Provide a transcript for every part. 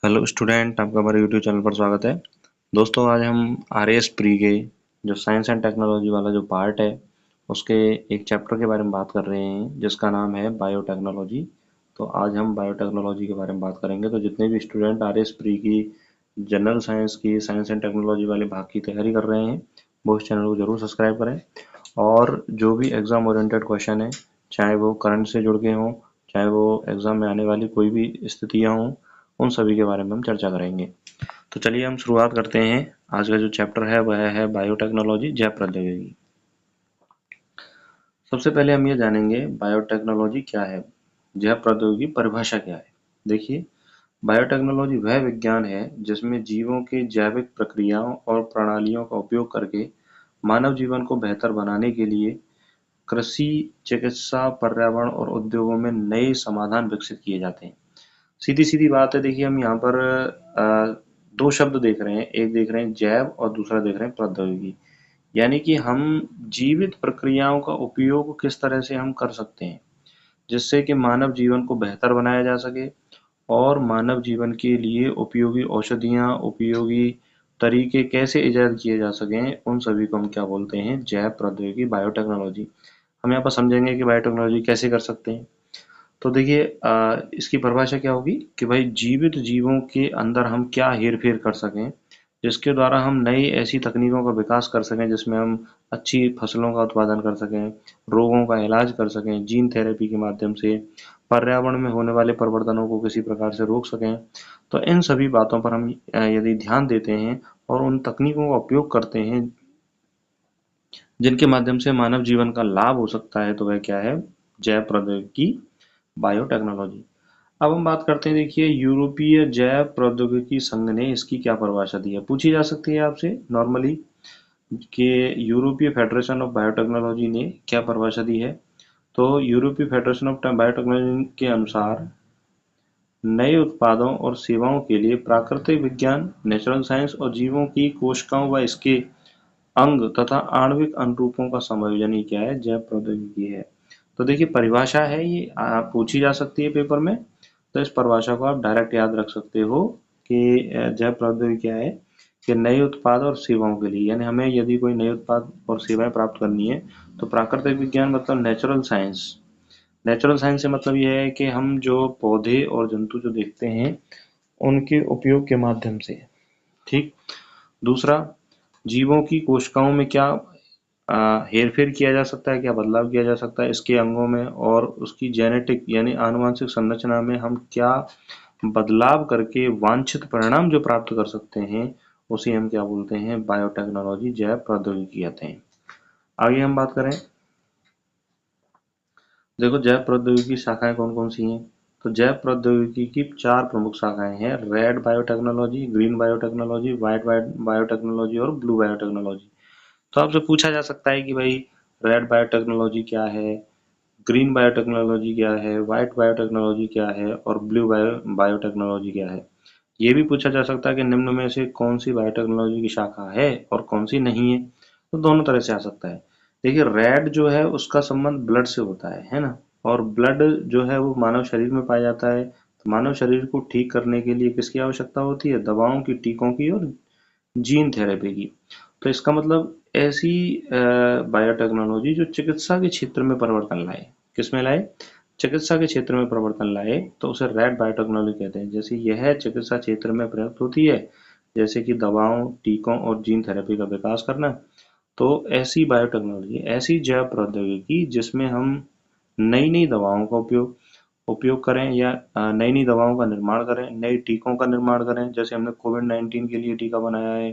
Hello student, आपका हमारे YouTube channel पर स्वागत है। दोस्तों, आज हम आर एस प्री के जो साइंस एंड टेक्नोलॉजी वाला जो पार्ट है उसके एक चैप्टर के बारे में बात कर रहे हैं जिसका नाम है बायोटेक्नोलॉजी। तो आज हम बायोटेक्नोलॉजी के बारे में बात करेंगे। तो जितने भी स्टूडेंट आर एस प्री की जनरल साइंस की साइंस एंड टेक्नोलॉजी वाले भाग की तैयारी कर रहे हैं वो इस चैनल को जरूर सब्सक्राइब करें। और जो भी एग्ज़ाम ओरिएंटेड क्वेश्चन है, चाहे वो करंट से जुड़ के हों, चाहे वो एग्ज़ाम में आने वाली कोई भी स्थितियाँ हों, उन सभी के बारे में हम चर्चा करेंगे। तो चलिए हम शुरुआत करते हैं। आज का जो चैप्टर है वह है बायोटेक्नोलॉजी, जैव प्रौद्योगिकी। सबसे पहले हम ये जानेंगे बायोटेक्नोलॉजी क्या है, जैव प्रौद्योगिकी परिभाषा क्या है। देखिए, बायोटेक्नोलॉजी वह विज्ञान है जिसमें जीवों के जैविक प्रक्रियाओं और प्रणालियों का उपयोग करके मानव जीवन को बेहतर बनाने के लिए कृषि, चिकित्सा, पर्यावरण और उद्योगों में नए समाधान विकसित किए जाते हैं। सीधी सीधी बात है। देखिए, हम यहाँ पर दो शब्द देख रहे हैं, एक देख रहे हैं जैव और दूसरा देख रहे हैं प्रौद्योगिकी। यानी कि हम जीवित प्रक्रियाओं का उपयोग किस तरह से हम कर सकते हैं जिससे कि मानव जीवन को बेहतर बनाया जा सके और मानव जीवन के लिए उपयोगी औषधियाँ, उपयोगी तरीके कैसे इजाद किए जा सकें, उन सभी को हम क्या बोलते हैं, जैव प्रौद्योगिकी, बायोटेक्नोलॉजी। हम यहाँ पर समझेंगे कि बायोटेक्नोलॉजी कैसे कर सकते हैं। तो देखिए, इसकी परिभाषा क्या होगी कि भाई जीवित जीवों के अंदर हम क्या हेर फेर कर सकें जिसके द्वारा हम नई ऐसी तकनीकों का विकास कर सकें जिसमें हम अच्छी फसलों का उत्पादन कर सकें, रोगों का इलाज कर सकें, जीन थेरेपी के माध्यम से पर्यावरण में होने वाले परिवर्तनों को किसी प्रकार से रोक सकें। तो इन सभी बातों पर हम यदि ध्यान देते हैं और उन तकनीकों का उपयोग करते हैं जिनके माध्यम से मानव जीवन का लाभ हो सकता है, तो वह क्या है, जैव प्रौद्योगिकी, बायोटेक्नोलॉजी। अब हम बात करते हैं। देखिए, यूरोपीय जैव प्रौद्योगिकी संघ ने इसकी क्या परिभाषा दी है, पूछी जा सकती है आपसे नॉर्मली कि यूरोपीय फेडरेशन ऑफ बायोटेक्नोलॉजी ने क्या परिभाषा दी है। तो यूरोपीय फेडरेशन ऑफ बायोटेक्नोलॉजी के अनुसार नए उत्पादों और सेवाओं के लिए प्राकृतिक विज्ञान, नेचुरल साइंस और जीवों की कोशिकाओं व इसके अंग तथा आणविक अनुरूपों का संयोजन ही क्या है, जैव प्रौद्योगिकी है। तो देखिए, परिभाषा है ये, पूछी जा सकती है पेपर में। तो इस परिभाषा को आप डायरेक्ट याद रख सकते हो कि जैव प्रौद्योगिकी क्या है कि नए उत्पाद और सेवाओं के लिए, यानी हमें यदि कोई नए उत्पाद और सेवाएं प्राप्त करनी है तो प्राकृतिक विज्ञान मतलब नेचुरल साइंस। नेचुरल साइंस से मतलब यह है कि हम जो पौधे और जंतु जो देखते हैं उनके उपयोग के माध्यम से, ठीक। दूसरा, जीवों की कोशिकाओं में क्या हेर फेर किया जा सकता है, क्या बदलाव किया जा सकता है इसके अंगों में, और उसकी जेनेटिक यानी आनुवंशिक संरचना में हम क्या बदलाव करके वांछित परिणाम जो प्राप्त कर सकते हैं, उसे हम क्या बोलते हैं, बायोटेक्नोलॉजी, जैव प्रौद्योगिकी कहते हैं। आगे हम बात करें। देखो, जैव प्रौद्योगिकी की शाखाएं कौन कौन सी हैं। तो जैव प्रौद्योगिकी की चार प्रमुख शाखाएं हैं, red biotechnology, green biotechnology, white biotechnology और ब्लू बायोटेक्नोलॉजी। तो आपसे पूछा जा सकता है कि भाई रेड बायोटेक्नोलॉजी क्या है, ग्रीन बायोटेक्नोलॉजी क्या है, व्हाइट बायोटेक्नोलॉजी क्या है और ब्लू बायोटेक्नोलॉजी क्या है। ये भी पूछा जा सकता है कि निम्न में से कौन सी बायोटेक्नोलॉजी की शाखा है और कौन सी नहीं है। तो दोनों तरह से आ सकता है। देखिए, रेड जो है उसका संबंध ब्लड से होता है ना। और ब्लड जो है वो मानव शरीर में पाया जाता है। तो मानव शरीर को ठीक करने के लिए किसकी आवश्यकता होती है, दवाओं की, टीकों की और जीन थेरेपी की। तो इसका मतलब ऐसी बायोटेक्नोलॉजी जो चिकित्सा के क्षेत्र में परिवर्तन लाए, किसमें लाए, चिकित्सा के क्षेत्र में परिवर्तन लाए, तो उसे रेड बायोटेक्नोलॉजी कहते हैं। जैसे यह चिकित्सा क्षेत्र में प्रयुक्त होती है, जैसे कि दवाओं, टीकों और जीन थेरेपी का विकास करना। तो ऐसी बायोटेक्नोलॉजी, ऐसी जैव प्रौद्योगिकी जिसमें हम नई नई दवाओं का उपयोग उपयोग करें या नई नई दवाओं का निर्माण करें, नए टीकों का निर्माण करें। जैसे हमने कोविड-19 के लिए टीका बनाया है,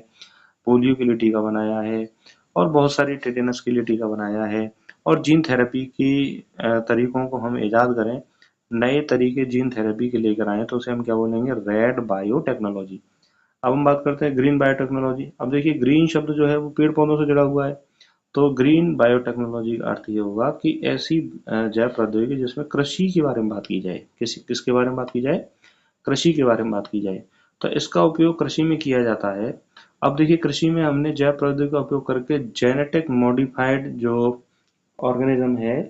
पोलियो के लिए टीका बनाया है और बहुत सारी टेटेनस के लिए टीका बनाया है। और जीन थेरेपी की तरीकों को हम ईजाद करें, नए तरीके जीन थेरेपी के लेकर आए, तो उसे हम क्या बोलेंगे, रेड बायोटेक्नोलॉजी। अब हम बात करते हैं ग्रीन बायोटेक्नोलॉजी। अब देखिए, ग्रीन शब्द जो है वो पेड़ पौधों से जुड़ा हुआ है। तो ग्रीन बायोटेक्नोलॉजी का अर्थ ये होगा कि ऐसी जैव प्रौद्योगिकी जिसमें कृषि के बारे में बात की जाए, किसके बारे में बात की जाए, कृषि के बारे में बात की जाए। तो इसका उपयोग कृषि में किया जाता है। अब देखिए, कृषि में हमने जैव प्रौद्योगिकी का उपयोग करके जेनेटिक मॉडिफाइड जो ऑर्गेनिज्म है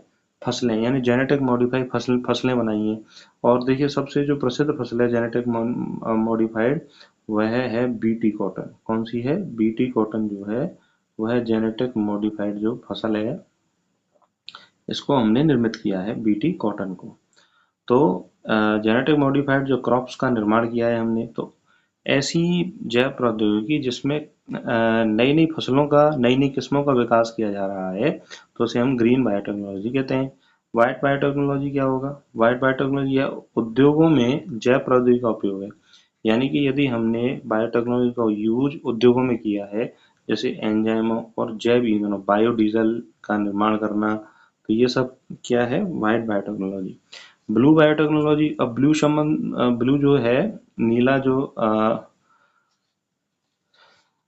फसलें यानी जेनेटिक मॉडिफाइड फसलें बनाई हैं। और देखिए सबसे जो प्रसिद्ध फसल है जेनेटिक मॉडिफाइड वह है बीटी कॉटन। कौन सी है? बीटी कॉटन जो है वह जेनेटिक मॉडिफाइड जो फसल है इसको हमने निर्मित किया है बीटी कॉटन को। तो जेनेटिक मॉडिफाइड जो क्रॉप्स का निर्माण किया है हमने, तो ऐसी जैव प्रौद्योगिकी जिसमें नई नई फसलों का नई नई किस्मों का विकास किया जा रहा है, तो उसे हम ग्रीन बायोटेक्नोलॉजी कहते हैं। व्हाइट बायोटेक्नोलॉजी क्या होगा? व्हाइट बायोटेक्नोलॉजी है उद्योगों में जैव प्रौद्योगिकी का उपयोग है। यानी कि यदि हमने बायोटेक्नोलॉजी का यूज उद्योगों में किया है, जैसे एंजाइमों और जैव ईंधनों बायोडीजल का निर्माण करना, तो ये सब क्या है? White biotechnology. ब्लू बायोटेक्नोलॉजी, अब ब्लू जो है नीला जो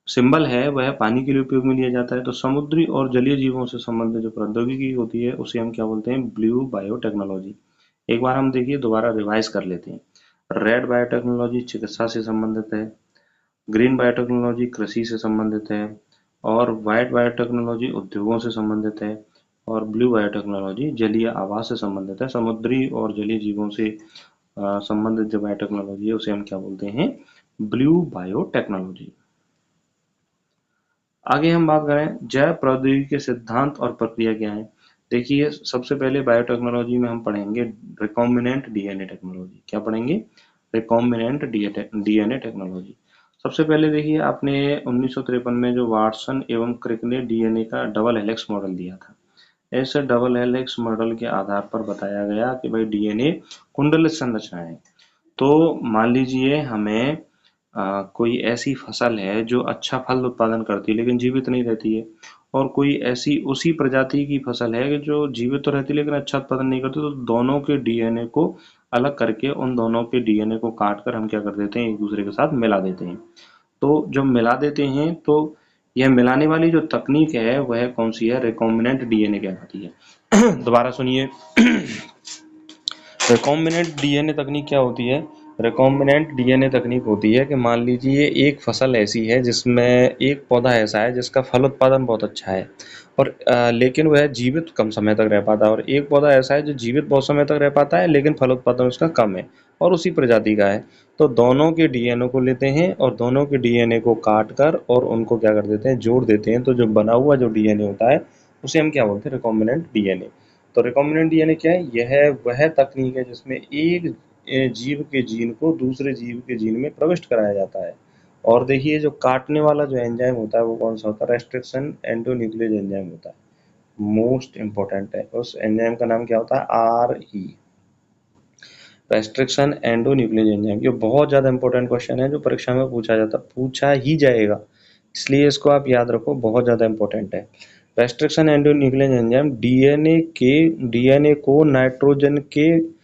सिंबल है वह पानी के लिए उपयोग में लिया जाता है। तो समुद्री और जलीय जीवों से संबंधित जो प्रौद्योगिकी होती है उसे हम क्या बोलते हैं? Blue biotechnology. एक बार हम देखिए दोबारा रिवाइज कर लेते हैं। रेड बायोटेक्नोलॉजी चिकित्सा से संबंधित है, ग्रीन बायोटेक्नोलॉजी कृषि से संबंधित है, और व्हाइट बायोटेक्नोलॉजी उद्योगों से संबंधित है, और ब्लू बायोटेक्नोलॉजी जलीय आवास से संबंधित है। समुद्री और जलीय जीवों से संबंधित जो बायोटेक्नोलॉजी है उसे हम क्या बोलते हैं? Blue biotechnology. आगे हम बात करें जैव प्रौद्योगिकी के सिद्धांत और प्रक्रिया क्या है। देखिए सबसे पहले बायोटेक्नोलॉजी में हम पढ़ेंगे रिकॉम्बिनेंट डीएनए टेक्नोलॉजी। क्या पढ़ेंगे? Recombinant DNA technology. सबसे पहले देखिए आपने 1953 में जो वाटसन एवं क्रिक ने डीएनए का डबल हेलिक्स मॉडल दिया था। ऐसे डबल हेलिक्स मॉडल के आधार पर बताया गया कि भाई डीएनए कुंडलित संरचना है। तो मान लीजिए हमें कोई ऐसी फसल है जो अच्छा फल उत्पादन करती है लेकिन जीवित नहीं रहती है, और कोई ऐसी उसी प्रजाति की फसल है कि जो जीवित तो रहती है लेकिन अच्छा उत्पादन नहीं करती, तो दोनों के डीएनए को अलग करके उन दोनों के डीएनए को काट कर हम क्या कर देते हैं? एक दूसरे के साथ मिला देते हैं। तो जब मिला देते हैं तो यह मिलाने वाली जो तकनीक है वह कौन सी है? रिकॉम्बिनेंट डीएनए कहलाती है। दोबारा सुनिए। रिकॉम्बिनेंट डीएनए तकनीक क्या होती है? रिकॉम्बिनेंट डीएनए तकनीक होती है कि मान लीजिए एक फसल ऐसी है जिसमें एक पौधा ऐसा है जिसका फल उत्पादन बहुत अच्छा है, और लेकिन वह जीवित कम समय तक रह पाता है, और एक पौधा ऐसा है जो जीवित बहुत समय तक रह पाता है लेकिन फल उत्पादन उसका कम है और उसी प्रजाति का है। तो दोनों के डीएनए को लेते हैं और दोनों के डीएनए को काट कर और उनको क्या कर देते हैं? जोड़ देते हैं। तो जो बना हुआ जो डीएनए होता है उसे हम क्या बोलते हैं? Recombinant DNA. तो रिकॉम्बिनेंट डीएनए क्या है? यह वह तकनीक है जिसमें एक जीव के जीन को दूसरे जीव के जीन में प्रविष्ट कराया जाता है। और देखिए जो काटने वाला जो एंजाइम होता है वो कौन सा होता है? रेस्ट्रिक्शन एंडोन्यूक्लियस एंजाइम होता है। मोस्ट इंपॉर्टेंट है। उस एंजाइम का नाम क्या होता है? RE, restriction endonuclease enzyme. ये बहुत ज्यादा इंपॉर्टेंट क्वेश्चन है जो परीक्षा में पूछा ही जाएगा, इसलिए इसको आप याद रखो, बहुत ज्यादा इंपॉर्टेंट है। रेस्ट्रिक्शन एंडोन्यूक्लियस एंजाइम डीएनए को नाइट्रोजन के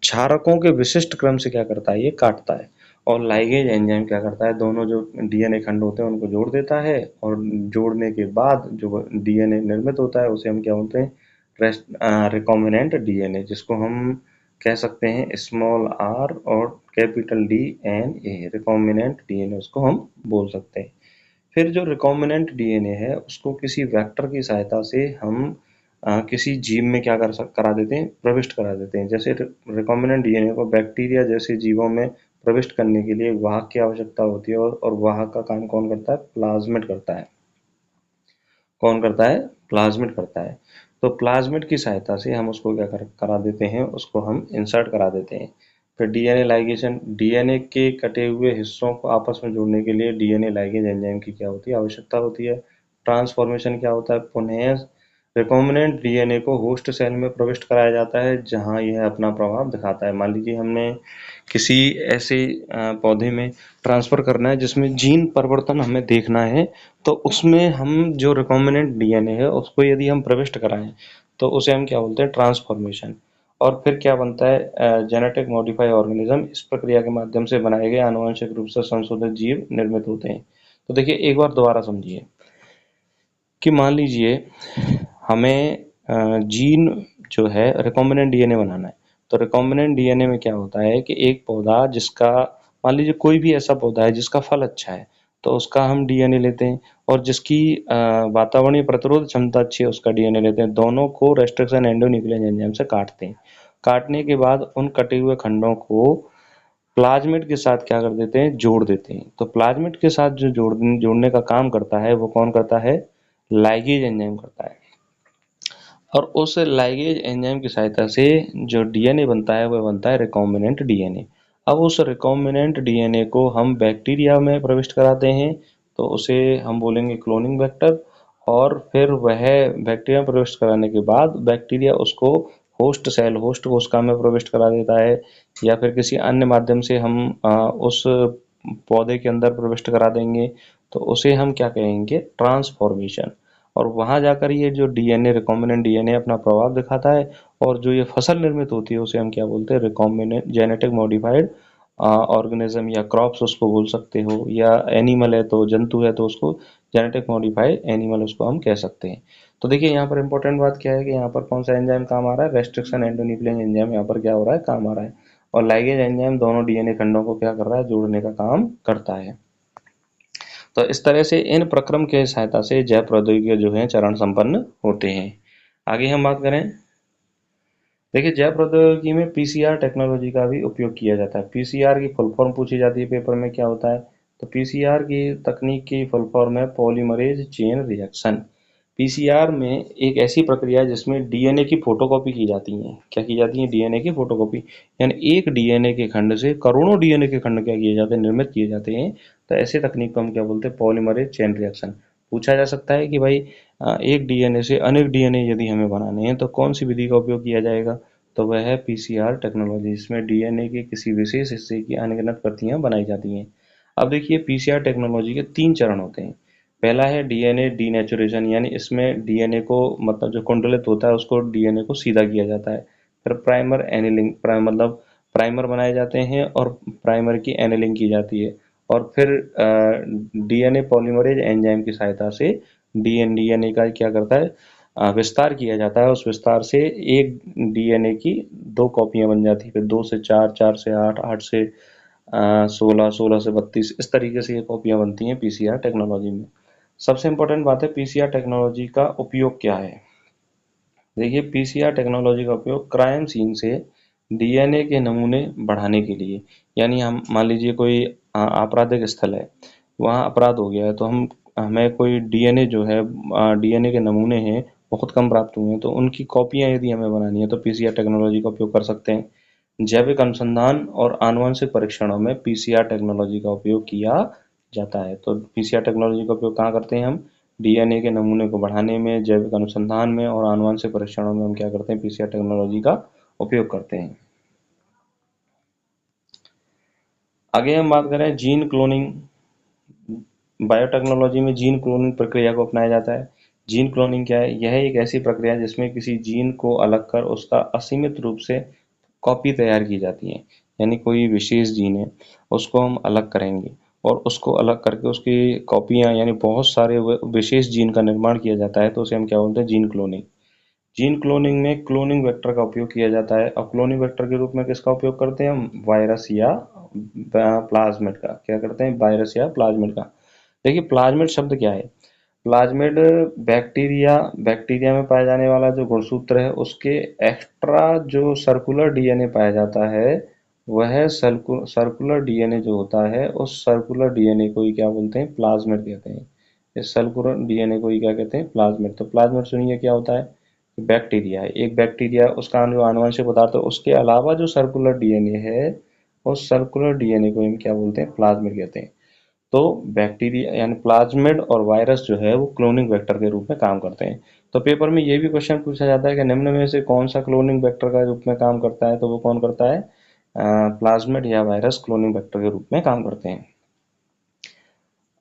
क्षारकों के विशिष्ट क्रम से क्या करता है? ये काटता है। और लाइगेज एंजाइम क्या करता है? दोनों जो डीएनए खंड होते हैं उनको जोड़ देता है, और जोड़ने के बाद जो डीएनए निर्मित होता है उसे हम क्या बोलते हैं? रिकॉम्बिनेंट डीएनए, जिसको हम कह सकते हैं स्मॉल r और कैपिटल DNA। रिकॉम्बिनेंट डीएनए उसको हम बोल सकते हैं। फिर जो रिकॉम्बिनेंट डीएनए है उसको किसी वेक्टर की सहायता से हम किसी जीव में क्या करा देते हैं? प्रविष्ट करा देते हैं। जैसे रिकॉम्बिनेंट डीएनए को बैक्टीरिया जैसे जीवों में प्रविष्ट करने के लिए वाहक की आवश्यकता होती है, और वाहक का काम कौन करता है? प्लाज्मिड करता है। कौन करता है? प्लाज्मिड करता है। तो प्लाज्मिड की सहायता से हम उसको क्या करा देते हैं? उसको हम इंसर्ट करा देते हैं। फिर डीएनए लाइगेशन, डीएनए के कटे हुए हिस्सों को आपस में जोड़ने के लिए डीएनए लाइगेज एंजाइम की क्या होती है? आवश्यकता होती है। ट्रांसफॉर्मेशन क्या होता है? पुनः रिकॉम्बिनेंट डीएनए को होस्ट सेल में प्रविष्ट कराया जाता है जहां यह अपना प्रभाव दिखाता है। मान लीजिए हमने किसी ऐसे पौधे में ट्रांसफर करना है जिसमें जीन परिवर्तन हमें देखना है, तो उसमें हम जो रिकॉम्बिनेंट डीएनए है उसको यदि हम प्रविष्ट कराएं तो उसे हम क्या बोलते हैं? ट्रांसफॉर्मेशन। और फिर क्या बनता है? Genetic modify organism. इस प्रक्रिया के माध्यम से बनाए गए आनुवंशिक रूप से संशोधित जीव निर्मित होते हैं। तो देखिए एक बार दोबारा समझिए कि मान लीजिए हमें जीन जो है रिकॉम्बिनेंट डीएनए बनाना है। तो रिकॉम्बिनेंट डीएनए में क्या होता है कि एक पौधा जिसका, मान लीजिए कोई भी ऐसा पौधा है जिसका फल अच्छा है, तो उसका हम डीएनए लेते हैं, और जिसकी वातावरणीय प्रतिरोध क्षमता अच्छी है उसका डीएनए लेते हैं, दोनों को रेस्ट्रिक्शन एंडोन्यूक्लियस एंजाइम से काटते हैं। काटने के बाद उन कटे हुए खंडों को प्लाज्मिड के साथ क्या कर देते हैं, जोड़ देते हैं। तो प्लाज्मिड के साथ जो जोड़ने का काम करता है वो कौन करता है, लाइगेज एंजाइम करता है। और उस लाइगेज एंजाइम की सहायता से जो डीएनए बनता है वह बनता है रिकॉम्बिनेंट डीएनए। अब उस रिकॉम्बिनेंट डीएनए को हम बैक्टीरिया में प्रविष्ट कराते हैं तो उसे हम बोलेंगे क्लोनिंग वेक्टर। और फिर वह बैक्टीरिया में प्रविष्ट कराने के बाद बैक्टीरिया उसको होस्ट सेल, होस्ट कोशिका में प्रविष्ट करा देता है, या फिर किसी अन्य माध्यम से हम उस पौधे के अंदर प्रविष्ट करा देंगे तो उसे हम क्या कहेंगे, ट्रांसफॉर्मेशन। और वहां जाकर ये जो डीएनए, रिकॉम्बिनेंट डीएनए अपना प्रभाव दिखाता है, और जो ये फसल निर्मित होती है उसे हम क्या बोलते हैं, रिकॉम्बिनेंट जेनेटिक मॉडिफाइड ऑर्गेनिज्म, या क्रॉप्स उसको बोल सकते हो, या एनिमल है तो, जंतु है तो उसको जेनेटिक मॉडिफाइड एनिमल उसको हम कह सकते हैं। तो देखिए यहाँ पर इंपॉर्टेंट बात क्या है कि यहाँ पर कौन सा एंजाइम काम आ रहा है, रेस्ट्रिक्शन एंडोन्यूक्लियस एंजाइम यहाँ पर क्या हो रहा है, काम आ रहा है। और लाइगेज एंजाइम दोनों डीएनए खंडों को क्या कर रहा है, जोड़ने का काम करता है। तो इस तरह से इन प्रक्रम के सहायता से जैव प्रौद्योगिकी जो है चरण संपन्न होते हैं। आगे हम बात करें, देखिए जैव प्रौद्योगिकी में पीसीआर टेक्नोलॉजी का भी उपयोग किया जाता है। पीसीआर की फुल फॉर्म पूछी जाती है पेपर में, क्या होता है, तो पीसीआर की तकनीक की फुल फॉर्म है पॉलीमरेज चेन रिएक्शन। पीसीआर में एक ऐसी प्रक्रिया है जिसमें डीएनए की फोटोकॉपी की जाती है। क्या की जाती है, डीएनए की फोटोकॉपी, यानी एक डीएनए के खंड से करोड़ों डीएनए के खंड क्या किए जाते हैं, निर्मित किए जाते हैं। तो ऐसे तकनीक को हम क्या बोलते हैं, पॉलीमरेज चेन रिएक्शन। पूछा जा सकता है कि भाई एक डीएनए से अनेक डीएनए यदि हमें बनाने हैं तो कौन सी विधि का उपयोग किया जाएगा, तो वह है पीसीआर टेक्नोलॉजी, जिसमें डीएनए के किसी विशेष हिस्से की अनगिनत प्रतियां बनाई जाती हैं। अब देखिए पीसीआर टेक्नोलॉजी के 3 चरण होते हैं। पहला है डीएनए डीनेचुरेशन, यानी इसमें डीएनए को, मतलब जो कुंडलित होता है उसको, डीएनए को सीधा किया जाता है। फिर प्राइमर एनिलिंग, मतलब प्राइमर बनाए जाते हैं और प्राइमर की एनिलिंग की जाती है। और फिर डीएनए पॉलीमरेज एंजाइम की सहायता से डीएनए का क्या करता है, विस्तार किया जाता है। उस विस्तार से एक डीएनए की 2 कॉपियां बन जाती है, फिर 2 से 4, 4 से 8, 8 से 16, 16 से 32, इस तरीके से ये कॉपियां बनती हैं पीसीआर टेक्नोलॉजी में। सबसे इम्पोर्टेंट बात है पीसीआर टेक्नोलॉजी का उपयोग क्या है। देखिए पीसीआर टेक्नोलॉजी का उपयोग क्राइम सीन से डीएनए के नमूने बढ़ाने के लिए, यानी हम मान लीजिए कोई आपराधिक स्थल है, वहाँ अपराध हो गया है तो हम, हमें कोई डीएनए जो है, डीएनए के नमूने हैं बहुत कम प्राप्त हुए हैं, तो उनकी कॉपियां यदि हमें बनानी है तो पीसीआर टेक्नोलॉजी का उपयोग कर सकते हैं। जैविक अनुसंधान और आनुवंशिक परीक्षणों में पीसीआर टेक्नोलॉजी का उपयोग किया जाता है। तो पीसीआर टेक्नोलॉजी का उपयोग कहाँ करते हैं हम, डीएनए के नमूने को बढ़ाने में, जैविक अनुसंधान में और आनुवंशिक परीक्षणों में हम क्या करते हैं, पीसीआर टेक्नोलॉजी का उपयोग करते हैं। आगे हम बात करें जीन क्लोनिंग। बायोटेक्नोलॉजी में जीन क्लोनिंग प्रक्रिया को अपनाया जाता है। जीन क्लोनिंग क्या है, यह एक ऐसी प्रक्रिया है जिसमें किसी जीन को अलग कर उसका असीमित रूप से कॉपी तैयार की जाती है। यानी कोई विशेष जीन है उसको हम अलग करेंगे और उसको अलग करके उसकी कॉपियां, यानी बहुत सारे विशेष जीन का निर्माण किया जाता है, तो उसे हम क्या बोलते हैं, जीन क्लोनिंग। जीन क्लोनिंग में क्लोनिंग वेक्टर का उपयोग किया जाता है। और क्लोनिंग वेक्टर के रूप में किसका उपयोग करते हैं हम, वायरस या प्लाज्मिड का। क्या करते हैं, वायरस या प्लाज्मिड का। देखिए प्लाज्मिड शब्द क्या है, प्लाज्मिड बैक्टीरिया, बैक्टीरिया में पाया जाने वाला जो गुणसूत्र है उसके एक्स्ट्रा जो सर्कुलर डीएनए पाया जाता है, वह सर्कुलर डीएनए जो होता है, उस सर्कुलर डीएनए को ही क्या बोलते हैं, प्लाज्मिड कहते हैं। इस सर्कुलर डीएनए को ही क्या कहते हैं, प्लाज्मिड। तो प्लाज्मिड सुनिए क्या होता है, बैक्टीरिया है, एक बैक्टीरिया, उसका जो आनुवंशिक पदार्थ है उसके अलावा जो सर्कुलर डीएनए है, उस सर्कुलर डीएनए को हम क्या बोलते हैं, प्लाज्मिड कहते हैं। तो बैक्टीरिया यानी प्लाज्मिड और वायरस जो है वो क्लोनिंग वेक्टर के रूप में काम करते हैं। तो पेपर में ये भी क्वेश्चन पूछा जाता है कि निम्न में से कौन सा क्लोनिंग वेक्टर का रूप में काम करता है, तो वो कौन करता है, प्लाज्मिड या वायरस क्लोनिंग वेक्टर के रूप में काम करते हैं।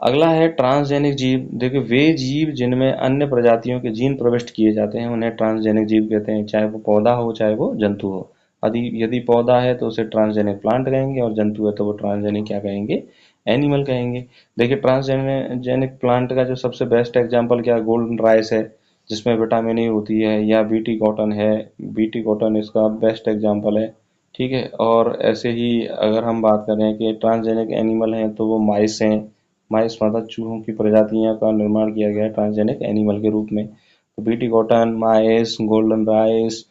अगला है ट्रांसजेनिक जीव। देखिए वे जीव जिनमें अन्य प्रजातियों के जीन प्रविष्ट किए जाते हैं उन्हें ट्रांसजेनिक जीव कहते हैं, चाहे वो पौधा हो चाहे वो जंतु हो। यदि यदि पौधा है तो उसे ट्रांसजेनिक प्लांट कहेंगे, और जंतु है तो वो ट्रांसजेनिक क्या कहेंगे, एनिमल कहेंगे। देखिए ट्रांसजेनिक प्लांट का जो सबसे बेस्ट एग्जाम्पल क्या, गोल्डन राइस है जिसमें विटामिन ए होती है, या बीटी कॉटन है, बीटी कॉटन इसका बेस्ट एग्जाम्पल है। ठीक है, और ऐसे ही अगर हम बात करें कि ट्रांसजेनिक एनिमल हैं तो वो माइस हैं, माइस मतलब चूहों की प्रजातियां का निर्माण किया गया है ट्रांसजेनिक एनिमल के रूप में। तो बीटी कॉटन, माइस, गोल्डन राइस,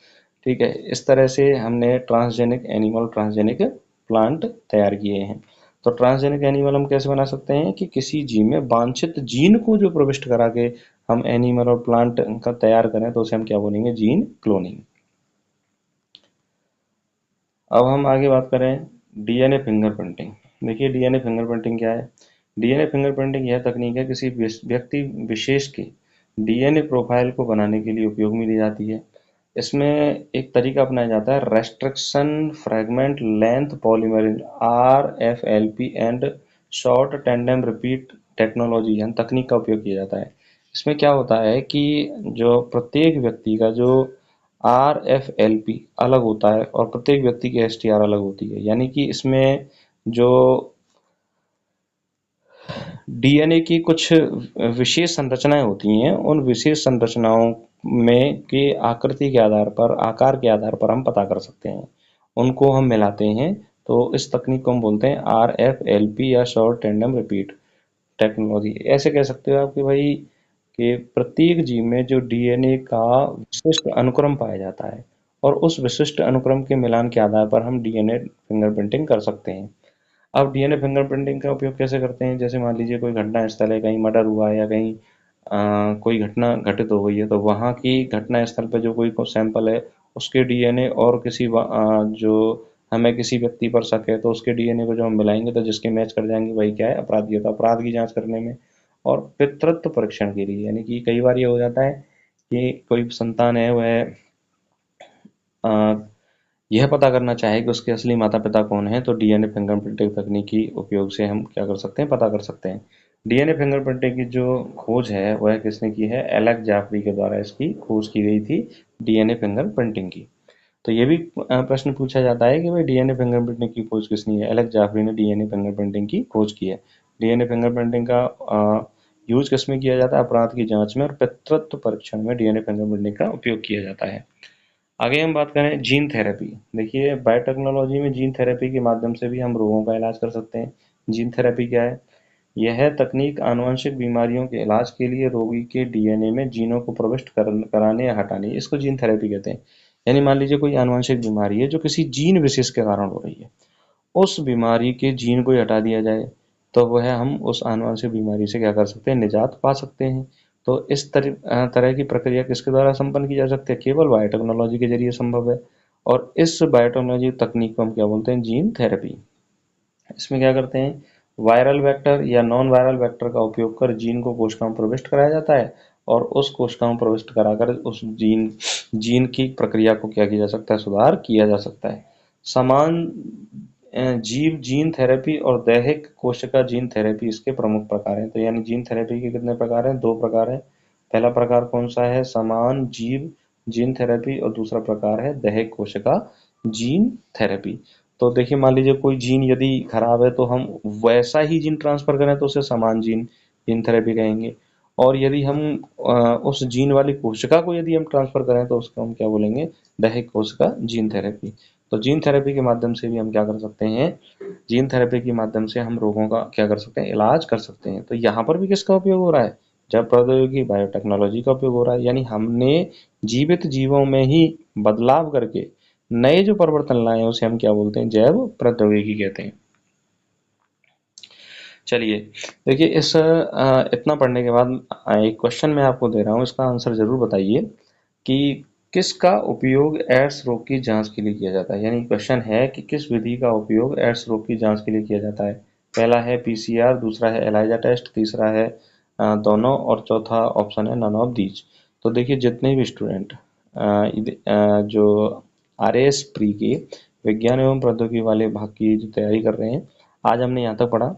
ठीक है, इस तरह से हमने ट्रांसजेनिक एनिमल, ट्रांसजेनिक प्लांट तैयार किए हैं। तो ट्रांसजेनिक एनिमल हम कैसे बना सकते हैं कि किसी जीव में वांछित जीन को जो प्रविष्ट करा के हम एनिमल और प्लांट का तैयार करें तो उसे हम क्या बोलेंगे, जीन क्लोनिंग। अब हम आगे बात करें डीएनए फिंगरप्रिंटिंग। देखिए डीएनए फिंगरप्रिंटिंग क्या है। डीएनए फिंगरप्रिंटिंग यह तकनीक है किसी व्यक्ति विशेष के डीएनए प्रोफाइल को बनाने के लिए उपयोग में ली जाती है। इसमें एक तरीका अपनाया जाता है restriction fragment length polymerase, RFLP and short tandem repeat technology यानी तकनीक का उपयोग किया जाता है। इसमें क्या होता है कि जो प्रत्येक व्यक्ति का जो RFLP अलग होता है और प्रत्येक व्यक्ति की STR अलग होती है, यानी कि इसमें जो डीएनए की कुछ विशेष संरचनाएं होती हैं, उन विशेष संरचनाओं में के आकृति के आधार पर, आकार के आधार पर हम पता कर सकते हैं, उनको हम मिलाते हैं। तो इस तकनीक को हम बोलते हैं RFLP या शॉर्ट टेंडम रिपीट टेक्नोलॉजी। ऐसे कह सकते हो आप कि भाई कि प्रत्येक जीव में जो डीएनए का विशिष्ट अनुक्रम पाया जाता है और उस विशिष्ट अनुक्रम के मिलान के आधार पर हम डीएनए फिंगरप्रिंटिंग कर सकते हैं। अब डीएनए फिंगरप्रिंटिंग का उपयोग कैसे करते हैं, जैसे मान लीजिए कोई घटना स्थल है, कहीं मर्डर हुआ है या कहीं कोई घटना घटित हो गई है, तो वहाँ की घटना स्थल पर जो कोई सैंपल है उसके डीएनए और किसी जो हमें किसी व्यक्ति पर शक है तो उसके डीएनए को जो हम मिलाएंगे तो जिसके मैच कर जाएंगे वही क्या है, अपराधी होता है। अपराध की जांच करने में और पितृत्व परीक्षण के लिए, यानी कि कई बार ये हो जाता है कि कोई संतान है वह यह पता करना चाहे कि उसके असली माता पिता कौन है, तो डीएनए फिंगरप्रिंटिंग तकनीक की उपयोग से हम क्या कर सकते हैं, पता कर सकते हैं। डीएनए फिंगरप्रिंटिंग की जो खोज है वह किसने की है, एलेक्स जाफरी के द्वारा इसकी खोज की गई थी, डीएनए फिंगरप्रिंटिंग की। तो ये भी प्रश्न पूछा जाता है कि भाई डीएनए फिंगरप्रिंटिंग की खोज किसने की है। एलेक्स जाफरी ने डीएनए फिंगरप्रिंटिंग की खोज की है। डीएनए फिंगरप्रिंटिंग का यूज किसमें किया जाता है, अपराध की जांच में और पितृत्व परीक्षण में डीएनए फिंगरप्रिंटिंग का उपयोग किया जाता है। आगे हम बात करें जीन थेरेपी। देखिए बायोटेक्नोलॉजी में जीन थेरेपी के माध्यम से भी हम रोगों का इलाज कर सकते हैं। जीन थेरेपी क्या है, यह तकनीक आनुवंशिक बीमारियों के इलाज के लिए रोगी के डीएनए में जीनों को प्रविष्ट कराने या हटाने, इसको जीन थेरेपी कहते हैं। यानी मान लीजिए कोई आनुवंशिक बीमारी है जो किसी जीन विशेष के कारण हो रही है, उस बीमारी के जीन को ही हटा दिया जाए तो वह हम उस आनुवंशिक बीमारी से क्या कर सकते हैं, निजात पा सकते हैं। तो इस तरह की प्रक्रिया किसके द्वारा संपन्न की जा सकती है, केवल बायोटेक्नोलॉजी के जरिए संभव है। और इस बायोटेक्नोलॉजी तकनीक को हम क्या बोलते हैं, जीन थेरेपी। इसमें क्या करते हैं, वायरल वेक्टर या नॉन वायरल वेक्टर का उपयोग कर जीन को कोशिकाओं में प्रविष्ट कराया जाता है और उस कोशिकाओं में प्रविष्ट कराकर उस जीन जीन की प्रक्रिया को क्या किया जा सकता है, सुधार किया जा सकता है। समान जीव जीन थेरेपी और दैहिक कोशिका जीन थेरेपी इसके प्रमुख प्रकार हैं। तो यानी जीन थेरेपी के कितने प्रकार हैं, दो प्रकार हैं। पहला प्रकार कौन सा है, समान जीव जीन थेरेपी, और दूसरा प्रकार है दैहिक कोशिका जीन थेरेपी। तो देखिए मान लीजिए कोई जीन यदि खराब है तो हम वैसा ही जीन ट्रांसफर करें तो उसे समान जीन जीन थेरेपी कहेंगे। और यदि हम उस जीन वाली कोशिका को यदि हम ट्रांसफर करें तो उसको हम क्या बोलेंगे, दैहिक कोशिका जीन थेरेपी। तो जीन थेरेपी के माध्यम से भी हम क्या कर सकते हैं, जीन थेरेपी के माध्यम से हम रोगों का क्या कर सकते हैं, इलाज कर सकते हैं। तो यहाँ पर भी किसका उपयोग हो रहा है, जैव प्रौद्योगिकी बायोटेक्नोलॉजी का उपयोग हो रहा है। यानी हमने जीवित जीवों में ही बदलाव करके नए जो परिवर्तन लाए हैं उसे हम क्या बोलते हैं, जैव प्रौद्योगिकी कहते हैं। चलिए देखिए इस इतना पढ़ने के बाद एक क्वेश्चन मैं आपको दे रहा हूँ, इसका आंसर जरूर बताइए कि किसका उपयोग एड्स रोग की जांच के लिए किया जाता है। यानी क्वेश्चन है कि किस विधि का उपयोग एड्स रोग की जांच के लिए किया जाता है। पहला है पीसीआर, दूसरा है एलाइजा टेस्ट, तीसरा है दोनों, और चौथा ऑप्शन है नन ऑफ दीज। तो देखिए जितने भी स्टूडेंट जो RAS प्री के विज्ञान एवं प्रौद्योगिकी वाले भाग की जो तैयारी कर रहे हैं, आज हमने यहाँ तक पढ़ा।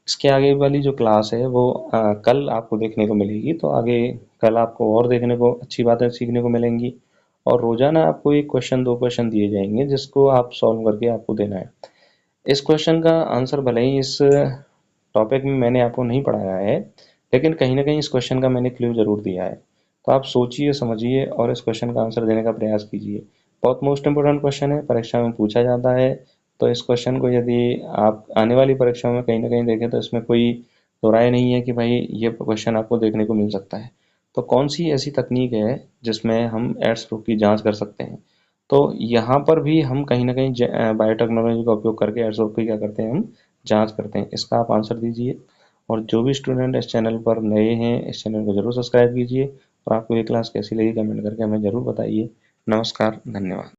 इसके आगे वाली जो क्लास है वो कल आपको देखने को मिलेगी। तो आगे कल आपको और देखने को अच्छी बातें सीखने को मिलेंगी और रोजाना आपको एक क्वेश्चन दो क्वेश्चन दिए जाएंगे जिसको आप सॉल्व करके आपको देना है। इस क्वेश्चन का आंसर भले ही इस टॉपिक में मैंने आपको नहीं पढ़ाया है, लेकिन कहीं ना कहीं इस क्वेश्चन का मैंने क्लू जरूर दिया है। तो आप सोचिए समझिए और इस क्वेश्चन का आंसर देने का प्रयास कीजिए। बहुत मोस्ट इंपोर्टेंट क्वेश्चन है, परीक्षा में पूछा जाता है। तो इस क्वेश्चन को यदि आप आने वाली परीक्षा में कहीं ना कहीं देखें तो इसमें कोई तो राय नहीं है कि भाई ये क्वेश्चन आपको देखने को मिल सकता है। तो कौन सी ऐसी तकनीक है जिसमें हम एड्स प्रूफ की जांच कर सकते हैं? तो यहाँ पर भी हम कहीं ना कहीं बायोटेक्नोलॉजी का उपयोग करके एड्स प्रूफ की क्या करते हैं, हम जांच करते हैं। इसका आप आंसर दीजिए। और जो भी स्टूडेंट इस चैनल पर नए हैं, इस चैनल को जरूर सब्सक्राइब कीजिए। और आपको ये क्लास कैसी लगी कमेंट करके हमें ज़रूर बताइए। नमस्कार, धन्यवाद।